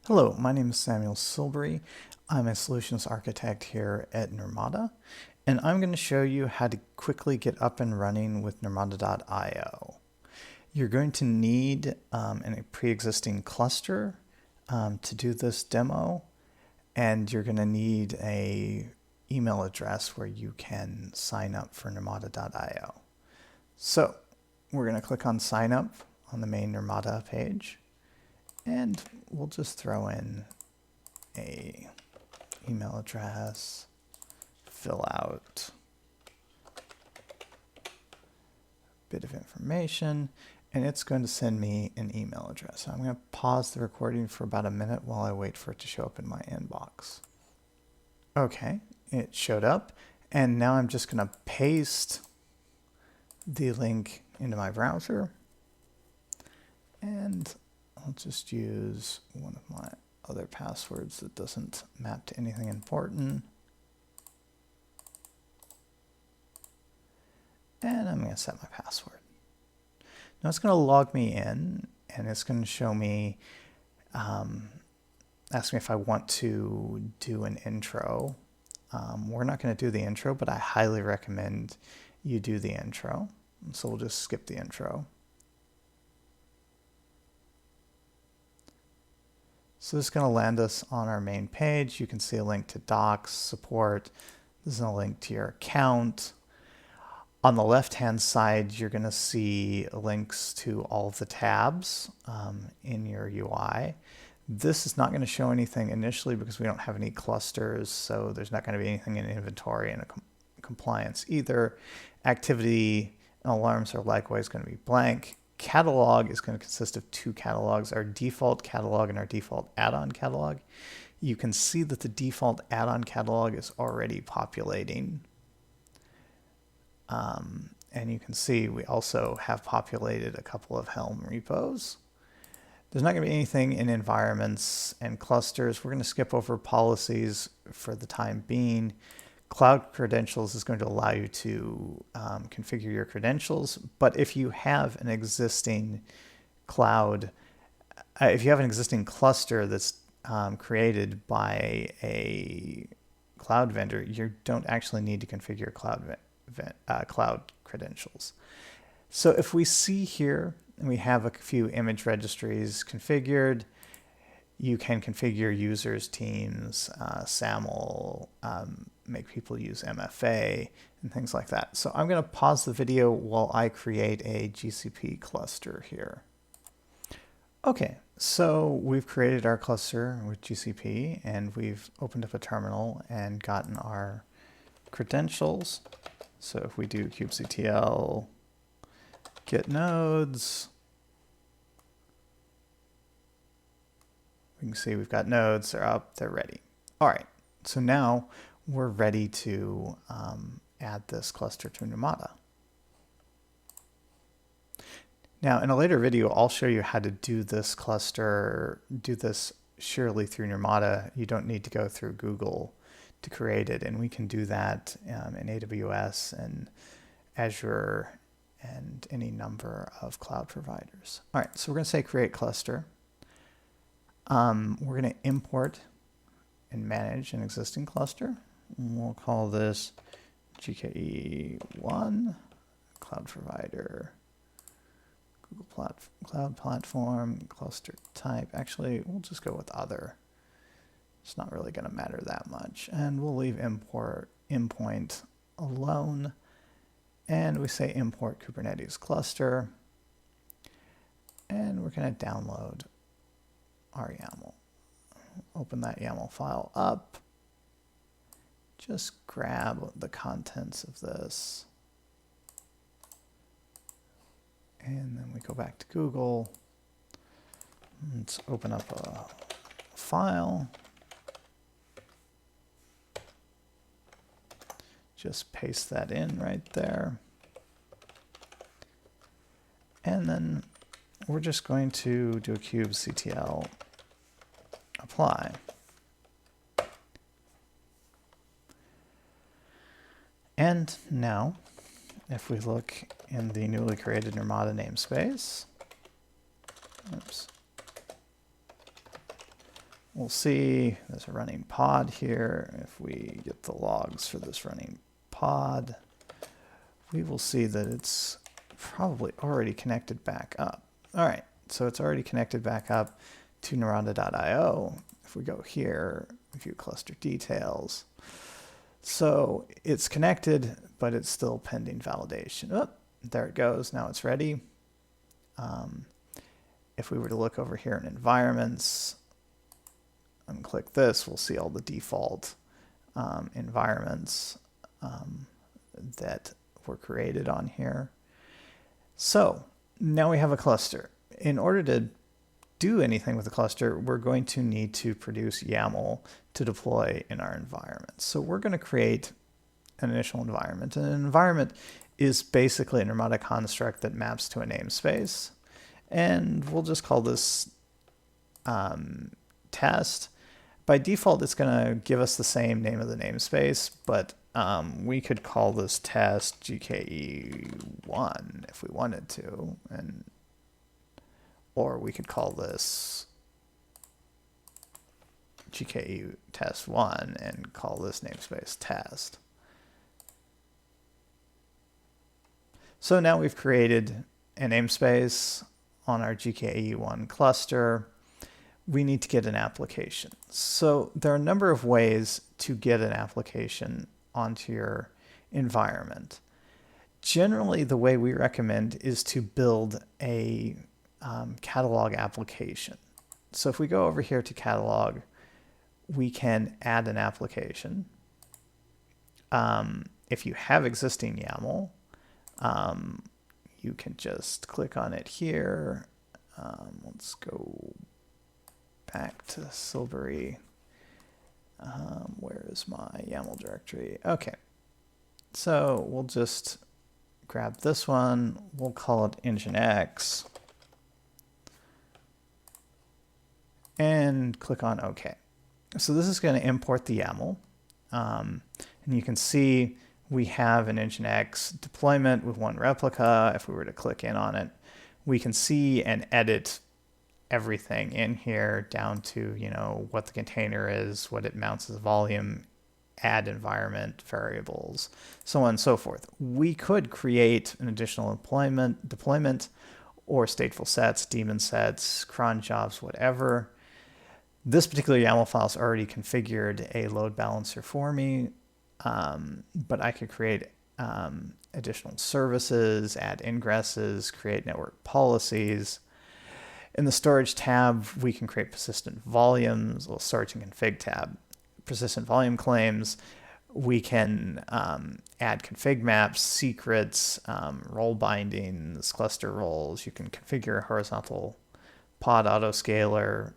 Hello, my name is Samuel Silbury. I'm a solutions architect here at Nirmata, and I'm going to show you how to quickly get up and running with Nirmata.io. You're going to need a pre-existing cluster to do this demo, and you're going to need a email address where you can sign up for Nirmata.io. So we're going to click on sign up on the main Nirmata page. And we'll just throw in a email address, fill out a bit of information, and it's going to send me an email address. So I'm going to pause the recording for about a minute while I wait for it to show up in my inbox. Okay, it showed up, and now I'm just going to paste the link into my browser, and I'll just use one of my other passwords that doesn't map to anything important. And I'm going to set my password. Now it's going to log me in, and it's going to show me, ask me if I want to do an intro. We're not going to do the intro, but I highly recommend you do the intro. So we'll just skip the intro. So this is going to land us on our main page. You can see a link to docs, support. This is a link to your account. On the left-hand side, you're going to see links to all of the tabs in your UI. This is not going to show anything initially because we don't have any clusters, so there's not going to be anything in inventory and compliance either. Activity and alarms are likewise going to be blank. Catalog is going to consist of two catalogs, our default catalog and our default add-on catalog. You can see that the default add-on catalog is already populating. And you can see we also have populated a couple of Helm repos. There's not going to be anything in environments and clusters. We're going to skip over policies for the time being. Cloud credentials is going to allow you to configure your credentials, but if you have an existing cloud, if you have an existing cluster that's created by a cloud vendor, you don't actually need to configure cloud credentials. So if we see here, we have a few image registries configured. You can configure users, teams, SAML, make people use MFA, and things like that. So I'm going to pause the video while I create a GCP cluster here. Okay, so we've created our cluster with GCP, and we've opened up a terminal and gotten our credentials. So if we do kubectl get nodes, we can see we've got nodes, they're up, they're ready. All right, so now we're ready to add this cluster to Nirmata. Now, in a later video, I'll show you how to do this cluster, do this surely through Nirmata. You don't need to go through Google to create it, and we can do that in AWS and Azure and any number of cloud providers. All right, so we're going to say create cluster. We're going to import and manage an existing cluster. We'll call this GKE1, cloud provider, Google Cloud Platform, cluster type. Actually, we'll just go with other. It's not really going to matter that much. And we'll leave endpoint alone. And we say import Kubernetes cluster. And we're going to download our YAML. Open that YAML file up. Just grab the contents of this. And then we go back to Google. Let's open up a file. Just paste that in right there. And then we're just going to do a kubectl apply. And now, if we look in the newly created Nirmata namespace, oops, we'll see there's a running pod here. If we get the logs for this running pod, we will see that it's probably already connected back up. All right, so it's already connected back up to Nirmata.io. If we go here, view cluster details. So it's connected, but it's still pending validation. Oh, there it goes. Now it's ready. If we were to look over here in environments and click this, we'll see all the default environments that were created on here. So now we have a cluster. In order to do anything with the cluster, we're going to need to produce YAML to deploy in our environment. So we're going to create an initial environment. And an environment is basically a Nirmata construct that maps to a namespace. And we'll just call this test. By default, it's going to give us the same name of the namespace, but we could call this test GKE1 if we wanted to, or we could call this GKE test 1 and call this namespace test. So now we've created a namespace on our GKE1 cluster. We need to get an application. So there are a number of ways to get an application onto your environment. Generally, the way we recommend is to build a catalog application. So if we go over here to catalog, we can add an application. If you have existing YAML, you can just click on it here. Let's go back to Silbury. Where is my YAML directory? Okay, so we'll just grab this one. We'll call it Nginx and click on OK. So this is going to import the YAML. And you can see we have an Nginx deployment with one replica. If we were to click in on it, we can see and edit everything in here down to, what the container is, what it mounts as volume, add environment variables, so on and so forth. We could create an additional deployment or stateful sets, daemon sets, cron jobs, whatever. This particular YAML file is already configured a load balancer for me, but I could create additional services, add ingresses, create network policies. In the storage tab, we can create persistent volumes, or storage and config tab, persistent volume claims. We can add config maps, secrets, role bindings, cluster roles. You can configure a horizontal pod autoscaler,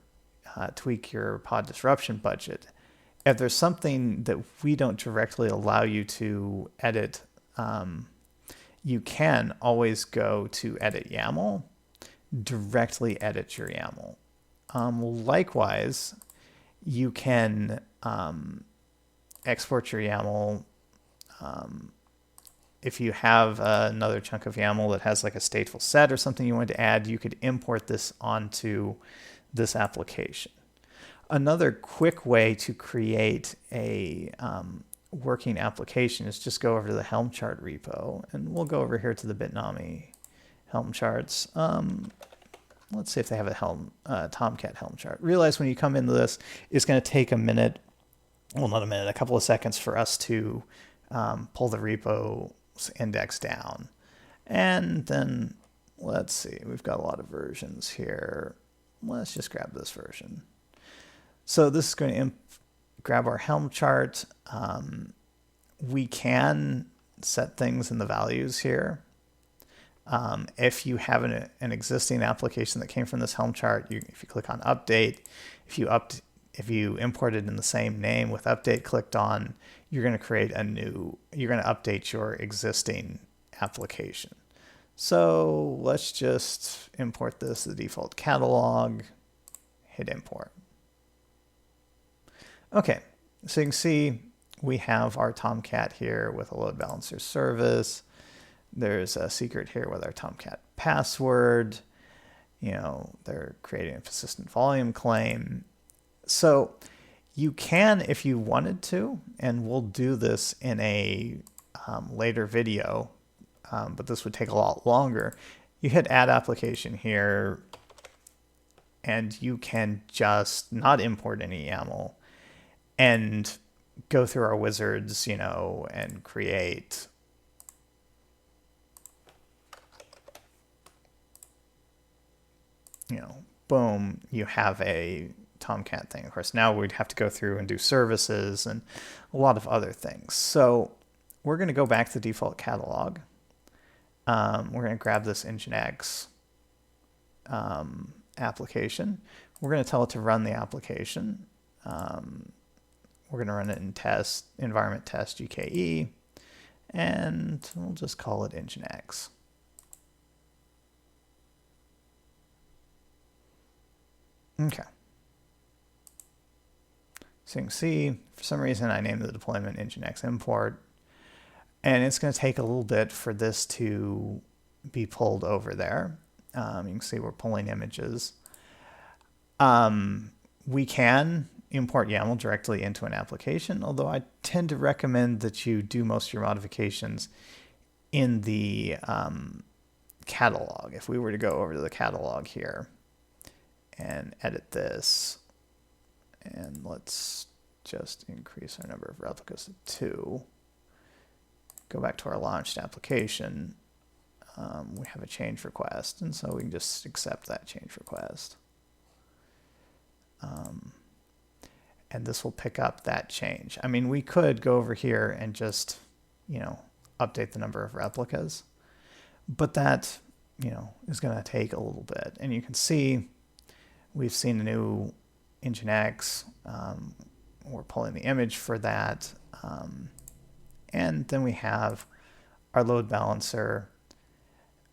tweak your pod disruption budget. If there's something that we don't directly allow you to edit, you can always go to Edit YAML, directly edit your YAML. Likewise, you can export your YAML. If you have another chunk of YAML that has like a stateful set or something you want to add, you could import this onto this application. Another quick way to create a working application is just go over to the Helm Chart repo, and we'll go over here to the Bitnami Helm Charts. Let's see if they have a Tomcat Helm Chart. Realize when you come into this, it's going to take a minute, well, not a minute, a couple of seconds for us to pull the repo's index down. And then, let's see, we've got a lot of versions here. Let's just grab this version. So this is going to grab our Helm chart. We can set things in the values here. If you have an existing application that came from this Helm chart, if you click on update, if you import it in the same name with update clicked on, you're going to update your existing application. So let's just import this to the default catalog, hit import. Okay, so you can see we have our Tomcat here with a load balancer service. There's a secret here with our Tomcat password. They're creating a persistent volume claim. So you can, if you wanted to, and we'll do this in a later video, but this would take a lot longer. You hit add application here, and you can just not import any YAML and go through our wizards, and create boom, you have a Tomcat thing. Of course, now we'd have to go through and do services and a lot of other things. So we're going to go back to the default catalog. We're going to grab this Nginx application. We're going to tell it to run the application. We're going to run it in test, environment test GKE, and we'll just call it Nginx. Okay. So you can see, for some reason, I named the deployment Nginx import, and it's going to take a little bit for this to be pulled over there. You can see we're pulling images. We can import YAML directly into an application, although I tend to recommend that you do most of your modifications in the catalog. If we were to go over to the catalog here and edit this, and let's just increase our number of replicas to 2. Go back to our launched application. We have a change request, and so we can just accept that change request. And this will pick up that change. I mean, we could go over here and just, update the number of replicas, but that, is going to take a little bit. And you can see we've seen a new Nginx. We're pulling the image for that. And then we have our load balancer.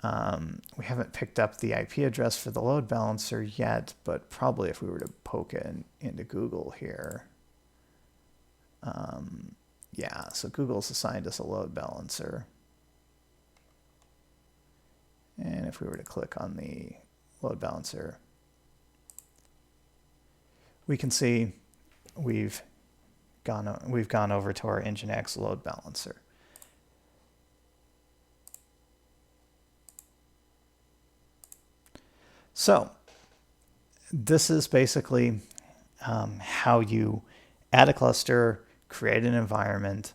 We haven't picked up the IP address for the load balancer yet, but probably if we were to poke it into Google here. Yeah, so Google's assigned us a load balancer. And if we were to click on the load balancer, we can see we've gone over to our Nginx load balancer. So this is basically how you add a cluster, create an environment,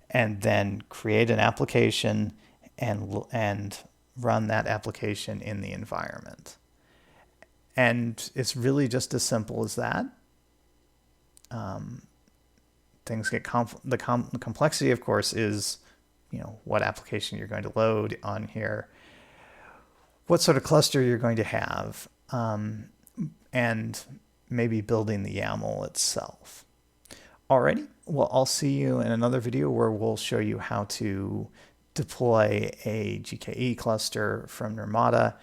and then create an application and run that application in the environment. And it's really just as simple as that. Things get the complexity, of course, is what application you're going to load on here, what sort of cluster you're going to have, and maybe building the YAML itself. Alrighty, well, I'll see you in another video where we'll show you how to deploy a GKE cluster from Nirmata,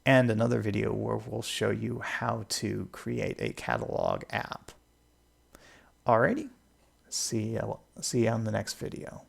and another video where we'll show you how to create a catalog app. Alrighty, see you on the next video.